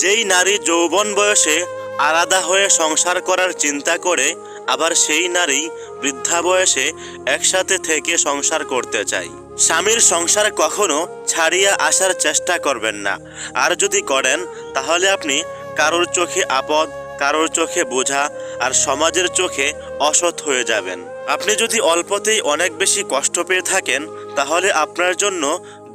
যেই নারী যৌবন বয়সে আলাদা হয়ে সংসার করার চিন্তা করে, আবার সেই নারী বৃদ্ধা বয়সে একসাথে থেকে সংসার করতে চায়। স্বামীর সংসার কখনো ছাড়িয়া আসার চেষ্টা করবেন না। আর যদি করেন তাহলে আপনি কারোর চোখে আপদ, কারোর চোখে বোঝা, আর সমাজের চোখে অসৎ হয়ে যাবেন। আপনি যদি অল্পতেই অনেক বেশি কষ্ট পেয়ে থাকেন তাহলে আপনার জন্য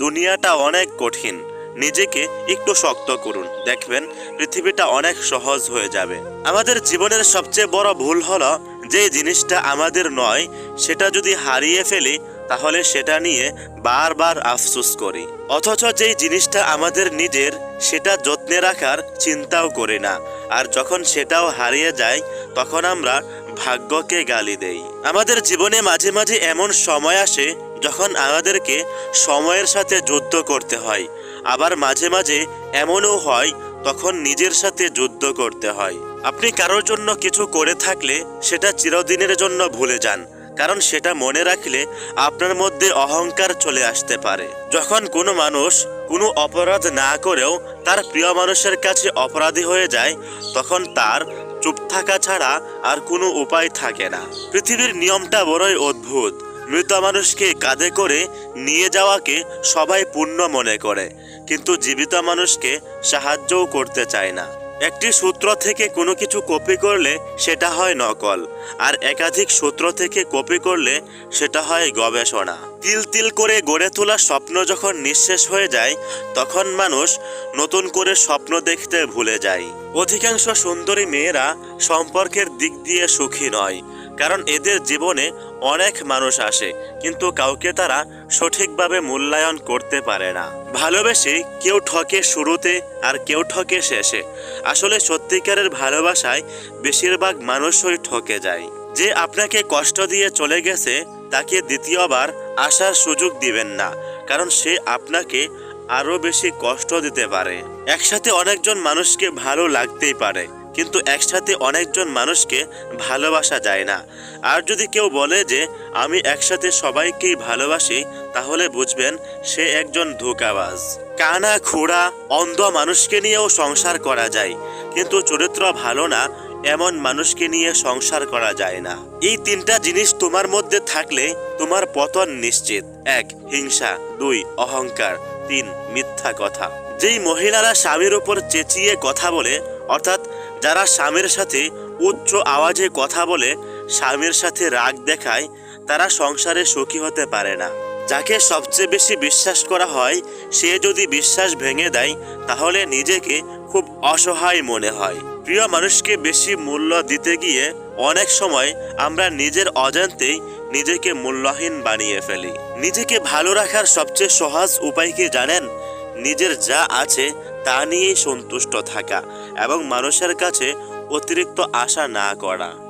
দুনিয়াটা অনেক কঠিন। নিজেকে একটু শক্ত করুন, দেখবেন পৃথিবীটা অনেক সহজ হয়ে যাবে। আমাদের জীবনের সবচেয়ে বড় ভুল হলো যে জিনিসটা আমাদের নয় সেটা যদি হারিয়ে ফেলি তাহলে সেটা নিয়ে বারবার আফসোস করি। অথচ যেই জিনিসটা আমাদের নিজের সেটা যত্নে রাখার চিন্তাও করি না। আর যখন সেটাও হারিয়ে যায় তখন আমরা ভাগ্যকে গালি দেই। আমাদের জীবনে মাঝে মাঝে এমন সময় আসে যখন আমাদেরকে সময়ের সাথে যুদ্ধ করতে হয়। আবার মাঝে মাঝে এমনও হয় তখন নিজের সাথে যুদ্ধ করতে হয়। আপনি কারোর জন্য কিছু করে থাকলে সেটা চিরদিনের জন্য ভুলে যান, কারণ সেটা মনে রাখলে আপনার মধ্যে অহংকার চলে আসতে পারে। যখন কোনো মানুষ কোনো অপরাধ না করেও তার প্রিয় মানুষের কাছে অপরাধী হয়ে যায় তখন তার চুপ থাকা ছাড়া আর কোনো উপায় থাকে না। পৃথিবীর নিয়মটা বড়ই অদ্ভুত। মৃত মানুষকে কাঁধে করে নিয়ে যাওয়াকে সবাই পুণ্য মনে করে, কিন্তু জীবিত মানুষকে সাহায্যও করতে চায় না। একটি সূত্র থেকে কোনো কিছু কপি করলে সেটা হয় নকল, আর একাধিক সূত্র থেকে কপি করলে সেটা হয় গবেষণা। তিল তিল করে গড়ে তোলা স্বপ্ন যখন নিঃশেষ হয়ে যায় তখন মানুষ নতুন করে স্বপ্ন দেখতে ভুলে যায়। অধিকাংশ সুন্দরী মেয়েরা সম্পর্কের দিক দিয়ে সুখী নয়, কারণ এদের জীবনে অনেক মানুষ আসে কিন্তু কাউকে তারা সঠিকভাবে মূল্যায়ন করতে পারে না। ভালোবেসে কেউ ঠকে শুরুতে আর কেউ ঠকে শেষে। আসলে সত্যিকারের ভালোবাসায় বেশিরভাগ মানুষই ঠকে যায়। যে আপনাকে কষ্ট দিয়ে চলে গেছে তাকে দ্বিতীয়বার আসার সুযোগ দিবেন না, কারণ সে আপনাকে আরো বেশি কষ্ট দিতে পারে। একসাথে অনেকজন মানুষকে ভালো লাগতেই পারে, কিন্তু একসাথে অনেকজন মানুষকে ভালোবাসা যায় না। আর যদি কেউ বলে যে আমি একসাথে সবাইকেই ভালোবাসি তাহলে বুঝবেন সে একজন ধোঁকাবাজ। কানা খোড়া অন্ধ মানুষকে নিয়েও সংসার করা যায়, কিন্তু চরিত্র ভালো না এমন মানুষকে নিয়ে সংসার করা যায় না। এই তিনটা জিনিস তোমার মধ্যে থাকলে তোমার পতন নিশ্চিত। 1. হিংসা, 2. অহংকার, 3. মিথ্যা কথা। যেই মহিলারা স্বামীর উপর চেঁচিয়ে কথা বলে, অর্থাৎ যারা স্বামীর সাথে উচ্চ আওয়াজে কথা বলে, স্বামীর সাথে রাগ দেখায়, তারা সংসারে সুখী হতে পারে না। যাকে সবচেয়ে বেশি বিশ্বাস করা হয় সে যদি বিশ্বাস ভেঙে দেয় তাহলে নিজেকে খুব অসহায় মনে হয়। প্রিয় মানুষকে বেশি মূল্য দিতে গিয়ে অনেক সময় আমরা নিজের অজান্তেই নিজেকে মূল্যহীন বানিয়ে ফেলি। নিজেকে ভালো রাখার সবচেয়ে সহজ উপায় কি জানেন? নিজের যা আছে তা নিয়েই সন্তুষ্ট থাকা এবং মানুষের কাছে অতিরিক্ত আশা না করা।